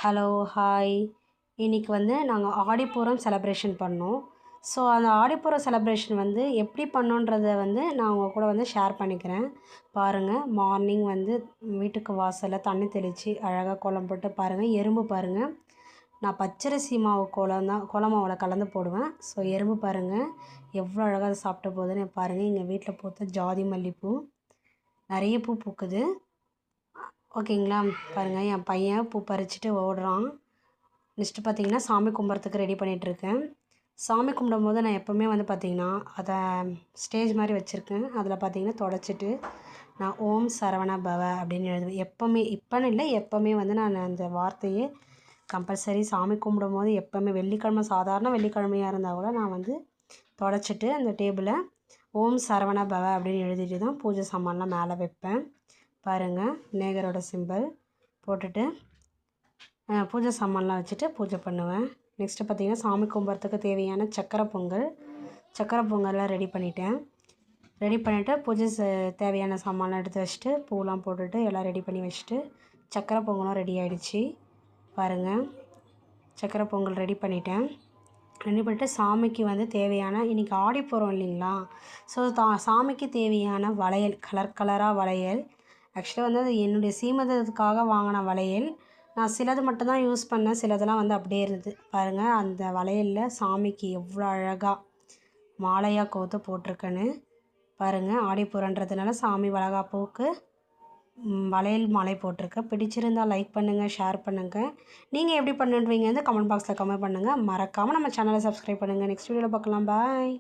Hello, hi. இன்னைக்கு வந்து நாங்க ஆடிப்பூரம் செலிப்ரேஷன் பண்ணோம். ஸோ, அந்த ஆடிப்பூரம் செலிப்ரேஷன் வந்து எப்படி பண்ணோன்றத வந்து நான் உங்க கூட வந்து ஷேர் பண்ணிக்கிறேன். பாருங்க, மார்னிங் வந்து வீட்டுக்கு வாசல்ல தண்ணி தெளிச்சு, அழகா கோலம் போட்டு பாருங்க, எறும்பு பாருங்க. நான் பச்சரிசி மாவு கோல மாவுல கலந்து போடுவேன். ஸோ, எறும்பு பாருங்க, எவ்வளோ அழகா அத சாப்பிட்டு போகுதுன்னு பாருங்க. எங்க வீட்ல பூத்த ஜாதி மல்லிப்பூ. நெறைய பூ பூக்குது. ஓகேங்களா? பாருங்க, என் பையன் பூ பறிச்சுட்டு ஓடுறான். நெக்ஸ்ட்டு பார்த்தீங்கன்னா, சாமி கும்பிட்றதுக்கு ரெடி பண்ணிகிட்ருக்கேன். சாமி கும்பிடும்போது நான் எப்போவுமே வந்து பார்த்தீங்கன்னா, அத ஸ்டேஜ் மாரி வச்சுருக்கேன். அதில் பார்த்தீங்கன்னா, தொடச்சிட்டு நான் ஓம் சரவண பவ அப்படின்னு எழுதுவேன். எப்போவுமே இப்போன்னு இல்லை, எப்போவுமே வந்து நான் அந்த வார்த்தையே கம்பல்சரி சாமி கும்பிடும்போது எப்போவுமே வெள்ளிக்கிழமை சாதாரண வெள்ளிக்கிழமையா இருந்தால் கூட நான் வந்து தொடச்சிட்டு அந்த டேபிளை ஓம் சரவண பவ அப்படின்னு எழுதிட்டு தான் பூஜை சாமான்லாம் மேலே வைப்பேன். பாருங்கள், விநாயகரோட சிம்பல் போட்டுட்டு பூஜை சாமான்லாம் வச்சுட்டு பூஜை பண்ணுவேன். நெக்ஸ்ட்டு பார்த்திங்கன்னா, சாமி கும்பிட்றதுக்கு தேவையான சக்கரை பொங்கல்லாம் ரெடி பண்ணிவிட்டு பூஜை தேவையான சாமான்லாம் எடுத்து வச்சுட்டு பூலாம் போட்டுட்டு எல்லாம் ரெடி பண்ணி வச்சுட்டு சக்கரை பொங்கலும் ரெடி ஆகிடுச்சி. பாருங்கள், சக்கரை பொங்கல் ரெடி பண்ணிவிட்டேன். ரெடி பண்ணிவிட்டு சாமிக்கு வந்து தேவையான இன்றைக்கி ஆடி போகிறோம் இல்லைங்களா? ஸோ சாமிக்கு தேவையான வளையல், கலராக வளையல். ஆக்சுவலாக வந்து அது என்னுடைய சீமந்தத்துக்காக வாங்கின வளையல். நான் சிலது மட்டும் தான் யூஸ் பண்ணேன், சிலதெல்லாம் வந்து அப்படியே இருந்தது. பாருங்கள், அந்த வளையலில் சாமிக்கு எவ்வளோ அழகாக மாலையாக கோர்த்து போட்டிருக்கேன்னு பாருங்கள். ஆடிப்பூரன்றதுனால சாமி வளைகாப்புக்கு வளையல் மாலை போட்டிருக்கேன். பிடிச்சிருந்தால் லைக் பண்ணுங்கள், ஷேர் பண்ணுங்கள். நீங்கள் எப்படி பண்ணுன்றீங்க வந்து கமெண்ட் பாக்ஸில் கமெண்ட் பண்ணுங்கள். மறக்காமல் நம்ம சேனலை சப்ஸ்கிரைப் பண்ணுங்கள். நெக்ஸ்ட் வீடியோவில் பார்க்கலாம். பாய்.